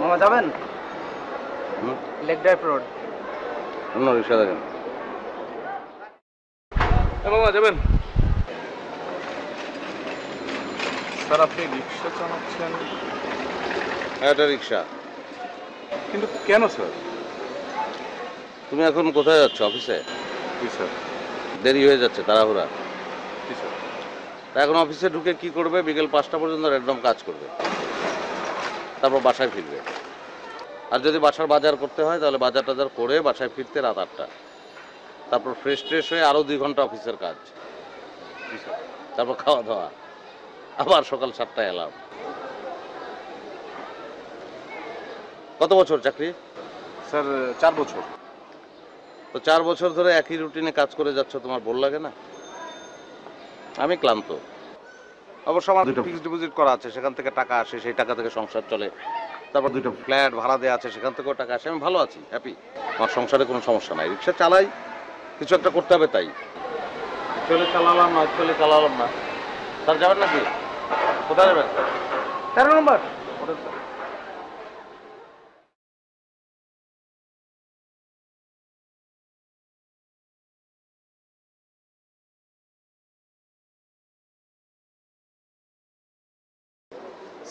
মামা যাবেন? Lake drive road. অন্য রিক্সা দেখেন। মামা যাবেন? স্যার আপনি রিক্সা চালাচ্ছেন? এটা রিক্সা। কিন্তু কেন স্যার? তুমি এখন কোথায় যাচ্ছ? অফিসে? জি স্যার। দেরি হয়ে যাচ্ছে, তাড়াহুড়া। জি স্যার। তা এখন অফিসে ঢুকে কি করবে? বিকেল 5টা পর্যন্ত একদম কাজ করবে, তারপর বাসায় ফিরবে। আর যদি বাসার বাজার করতে হয় তাহলে বাজার টাজার করে বাসায় ফিরতে রাত 8টা। তারপর ফ্রেশ ট্রেশ হয়ে আরও 2 ঘন্টা অফিসের কাজ। জি স্যার। তারপর খাওয়া দাওয়া, আবার সকাল 7টায় এলাম। কত বছর চাকরি? স্যার 4 বছর। তো 4 বছর ধরে একই রুটিনে কাজ করে যাচ্ছ, তোমার বোর লাগে না? আমি ক্লান্ত। অবশ্য আমার 2টা ফিক্সড ডিপোজিট করা আছে, সেখান থেকে টাকা আসে, সেই টাকা থেকে সংসার চলে। তারপর 2টা ফ্ল্যাট ভাড়া দেওয়া আছে, সেখান থেকেও টাকা আসে। আমি ভালো আছি, হ্যাপি। আমার সংসারে কোনো সমস্যা নাই। রিক্সা চালাই, কিছু একটা করতে হবে তাই। চলে চালালাম না, চলে চালালাম না। স্যার যাবেন নাকি? কোথায় যাবেন? 13 নম্বর।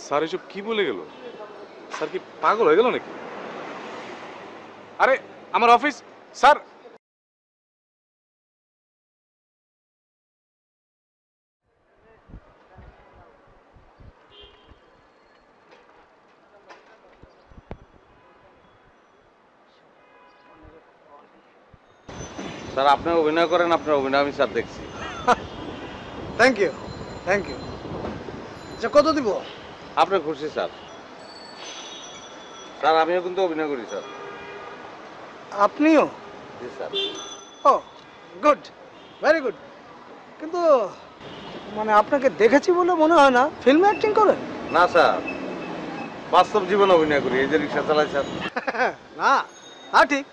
স্যার এসব কি বলে গেল? স্যার কি পাগল হয়ে গেল নাকি? আরে আমার অফিস স্যার। স্যার আপনি অভিনয় করেন, আপনার অভিনয় আমি স্যার দেখছি। Thank you, thank you. আচ্ছা কত দিব? আপনি খুশি স্যার? স্যার আমিও কিন্তু অভিনয় করি স্যার। আপনিও? জি স্যার। ও গুড, ভেরি গুড। কিন্তু মানে আপনাকে দেখেছি বলে মনে হয় না ফিল্মে অ্যাক্টিং করেন। না স্যার, বাস্তব জীবনে অভিনয় করি, এই যে রিক্সা চালাই স্যার। না, হ্যাঁ ঠিক।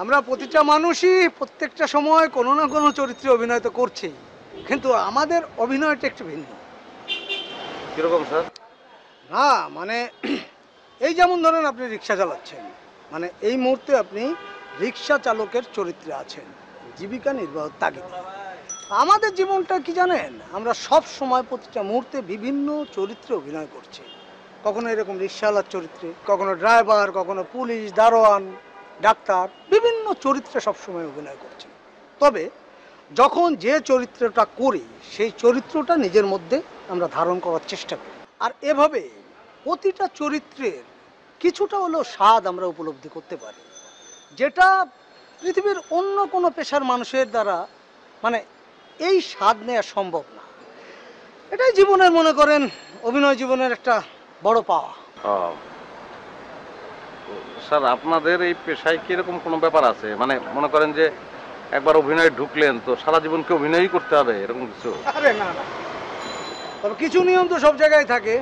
আমরা প্রতিটা মানুষই প্রত্যেকটা সময় কোনো না কোনো চরিত্রে অভিনয় তো করছেই, কিন্তু আমাদের অভিনয়টা একটু ভিন্ন। কিরকম স্যার? না মানে এই যেমন ধরেন আপনি রিক্সা চালাচ্ছেন, মানে এই মুহূর্তে আপনি রিক্সা চালকের চরিত্রে আছেন, জীবিকা নির্বাহ তাগিদে। আমাদের জীবনটা কি জানেন, আমরা সব সময় প্রতিটা মুহূর্তে বিভিন্ন চরিত্রে অভিনয় করছি। কখনো এরকম রিক্সাওয়ালার চরিত্রে, কখনো ড্রাইভার, কখনো পুলিশ, দারোয়ান, ডাক্তার, বিভিন্ন চরিত্রে সবসময় অভিনয় করছি। তবে যখন যে চরিত্রটা করি সেই চরিত্রটা নিজের মধ্যে আমরা ধারণ করার চেষ্টা করি, আর এভাবে প্রতিটা চরিত্রের কিছুটা হলেও স্বাদ আমরা উপলব্ধি করতে পারি, যেটা পৃথিবীর অন্য কোনো পেশার মানুষের দ্বারা মানে এই স্বাদ নেওয়া সম্ভব না। এটাই জীবনের মনে করেন অভিনয় জীবনের একটা বড় পাওয়া। স্যার আপনাদের এই পেশায় কি এরকম কোনো ব্যাপার আছে, মানে মনে করেন যে একবার অভিনয় ঢুকলেন তো সারা জীবন কি অভিনয়ই করতে হবে, এরকম কিছু? আরে না না, তবে কিছু নিয়ম তো সব জায়গায় থাকে।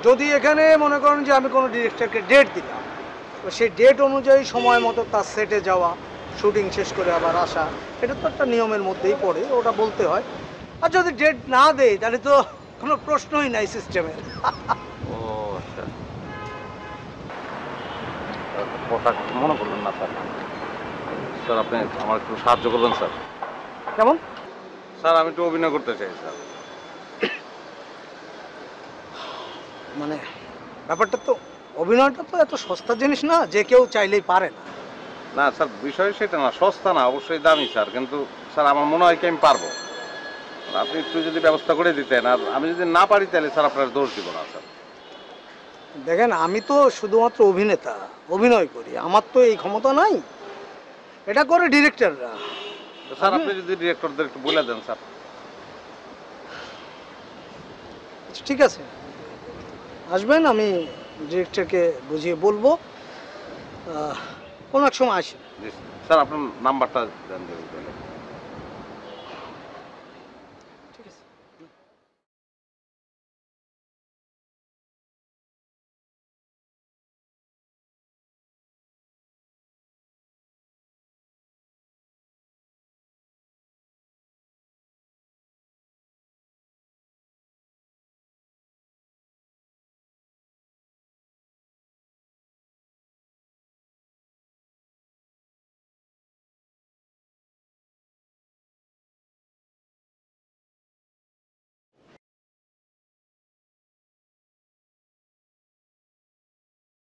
যদি এখানে মনে করেন যে আমি কোনো ডিরেক্টরকে ডেট দিলাম, তো সেই ডেট অনুযায়ী সময় মতো তার সেটে যাওয়া, শুটিং শেষ করে আবার আসা, এটা তো একটা নিয়মের মধ্যেই পড়ে, ওটা বলতে হয়। আর যদি ডেট না দেয় তাহলে তো কোনো প্রশ্নই নাই সিস্টেমের। ও আচ্ছা, কথা মনে করলেন না স্যার। স্যার আপনি আমার একটু সাহায্য করবেন স্যার। কেমন? স্যার আমি একটু অভিনয় করতে চাই স্যার। মানে ব্যাপারটা তো, অভিনয়টা তো এত সস্তা জিনিস না যে কেউ চাইলেই পারে না। না স্যার, বিষয় সেটা না, সস্তা না, অবশ্যই দামি স্যার, কিন্তু স্যার আমার মনে হয় কি আমি পারবো। আপনি একটু যদি ব্যবস্থা করে দিতেন, আর আমি যদি না পারি তাহলে স্যার আপনার দোষ দিব না স্যার। দেখেন আমি তো শুধুমাত্র অভিনেতা, অভিনয় করি, আমার তো এই ক্ষমতা নাই, এটা করে ডিরেক্টররা। স্যার আপনি যদি ডিরেক্টরদের একটু বলে দেন স্যার। আচ্ছা ঠিক আছে, আসবেন, আমি ডিরেক্টরকে বুঝিয়ে বলবো, কোনো এক সময় আসেন। স্যার আপনার নাম্বারটা দেন।